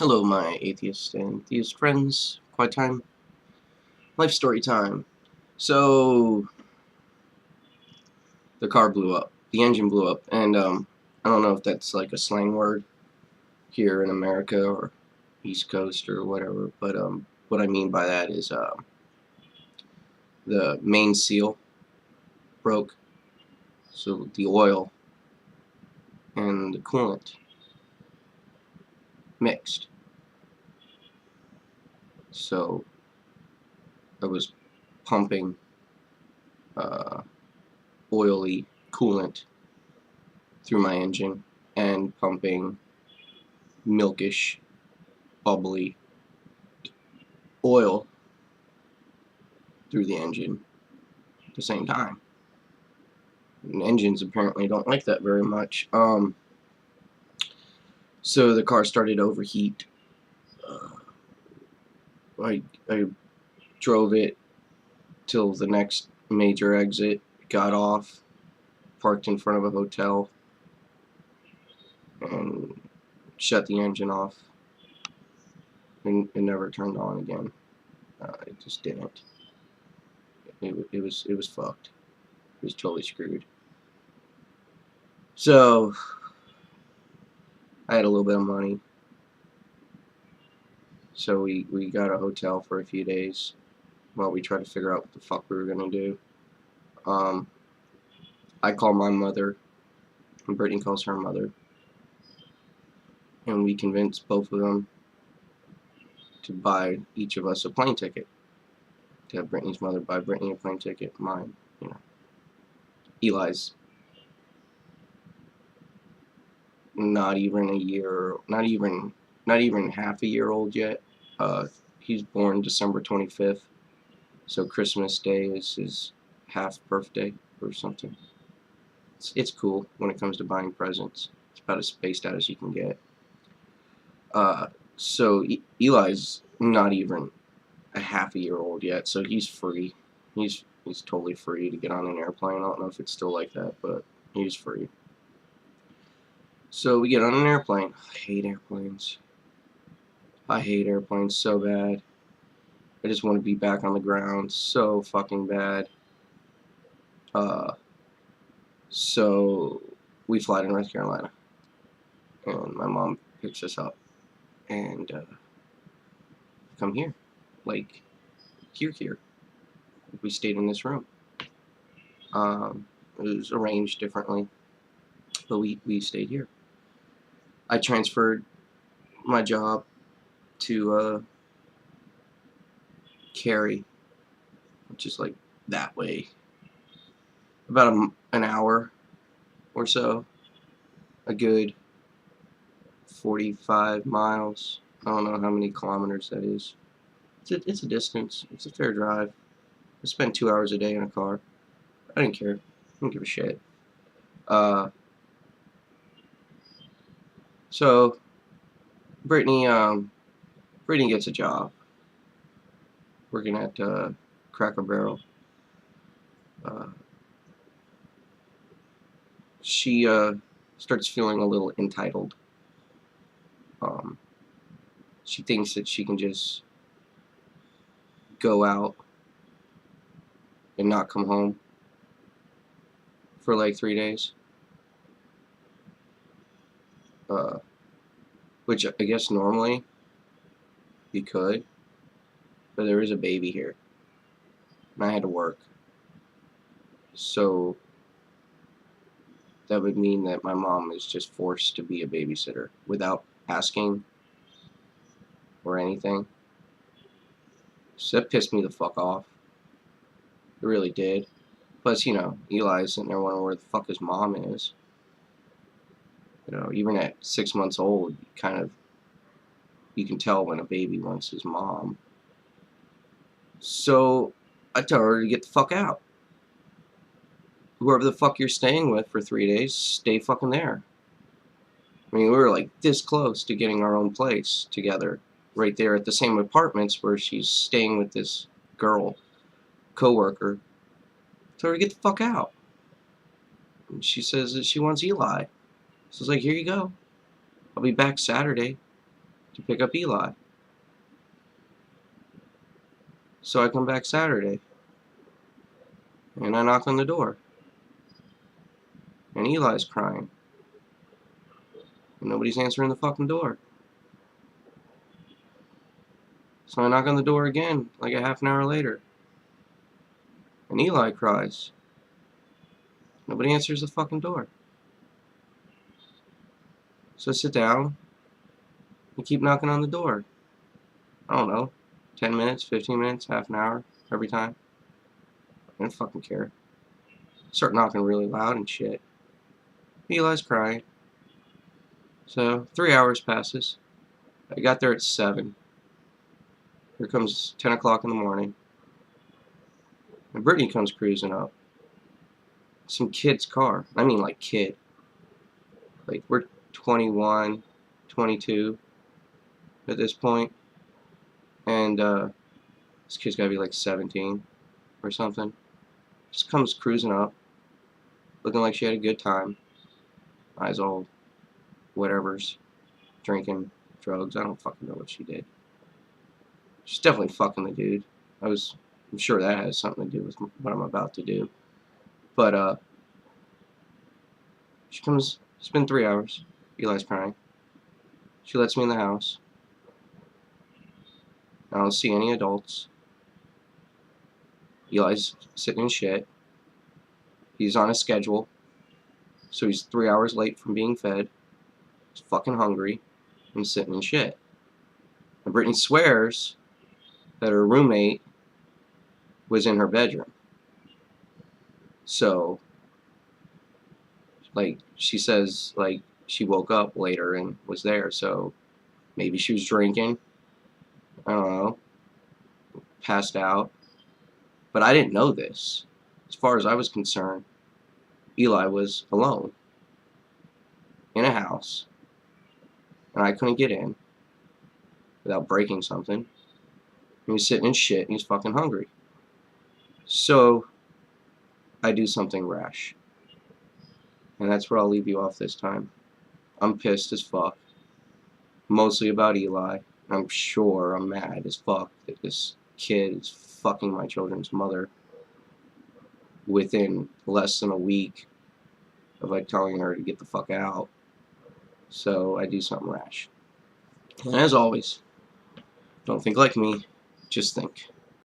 Hello, my atheist and theist friends. Quiet time. Life story time. So, the car blew up. The engine blew up. And, I don't know if that's like a slang word here in America or East Coast or whatever. But, what I mean by that is, the main seal broke. So, the oil and the coolant mixed. So, I was pumping, oily coolant through my engine and pumping milkish, bubbly oil through the engine at the same time. And engines apparently don't like that very much. So the car started to overheat. I drove it till the next major exit, got off, parked in front of a hotel, and shut the engine off. And it never turned on again. It just didn't. It was fucked. It was totally screwed. So I had a little bit of money. So we got a hotel for a few days while we tried to figure out what the fuck we were gonna do. I call my mother, and Brittany calls her mother, and we convinced both of them to buy each of us a plane ticket. To have Brittany's mother buy Brittany a plane ticket, mine, Eli's not even a year, not even half a year old yet. He's born December 25th, so Christmas Day is his half birthday or something. It's cool when it comes to buying presents. It's about as spaced out as you can get. So Eli's not even a half a year old yet, so he's free. He's totally free to get on an airplane. I don't know if it's still like that, but he's free. So we get on an airplane. I hate airplanes. I hate airplanes so bad. I just want to be back on the ground so fucking bad. So we fly to North Carolina, and my mom picks us up, and come here, like here. We stayed in this room. It was arranged differently, but we stayed here. I transferred my job to Cary, which is like that way, about an hour or so, a good 45 miles. I don't know how many kilometers that is. It's a distance. It's a fair drive. I spent 2 hours a day in a car. I didn't care. I didn't give a shit. So Brittany gets a job working at Cracker Barrel. She starts feeling a little entitled. She thinks that she can just go out and not come home for like 3 days. Which I guess normally you could, but there is a baby here, and I had to work. So that would mean that my mom is just forced to be a babysitter without asking or anything. So that pissed me the fuck off. It really did. Plus, Eli's sitting there wondering where the fuck his mom is. Even at 6 months old, you can tell when a baby wants his mom. So I tell her to get the fuck out. Whoever the fuck you're staying with for 3 days, stay fucking there. I mean, we were like this close to getting our own place together, right there at the same apartments where she's staying with this girl, co-worker. Tell her to get the fuck out. And she says that she wants Eli. So I was like, here you go. I'll be back Saturday. to pick up Eli. So I come back Saturday, and I knock on the door, and Eli's crying, and nobody's answering the fucking door. So I knock on the door again, like a half an hour later, and Eli cries. Nobody answers the fucking door. So I sit down and keep knocking on the door. I don't know, 10 minutes, 15 minutes, half an hour, every time. I don't fucking care. Start knocking really loud and shit. Eli's crying. So 3 hours passes. I got there at 7. Here comes 10 o'clock in the morning. And Brittany comes cruising up. Some kid's car. I mean, like, kid. Like, we're 21, 22 at this point. And this kid's gotta be like 17 or something. Just comes cruising up, looking like she had a good time. Eyes all whatever's, drinking, drugs. I don't fucking know what she did. She's definitely fucking the dude. I'm sure that has something to do with what I'm about to do. But she comes. It's been 3 hours. Eli's crying. She lets me in the house. I don't see any adults. Eli's sitting in shit. He's on a schedule, so he's 3 hours late from being fed. He's fucking hungry and sitting in shit. And Brittany swears that her roommate was in her bedroom. So, like, she says, like, she woke up later and was there, so maybe she was drinking. I don't know. Passed out. But I didn't know this. As far as I was concerned, Eli was alone in a house, and I couldn't get in without breaking something. He was sitting in shit, and he's fucking hungry. So I do something rash, and that's where I'll leave you off this time. I'm pissed as fuck, mostly about Eli. I'm sure I'm mad as fuck that this kid is fucking my children's mother within less than a week of like telling her to get the fuck out. So I do something rash. And as always, don't think like me, just think.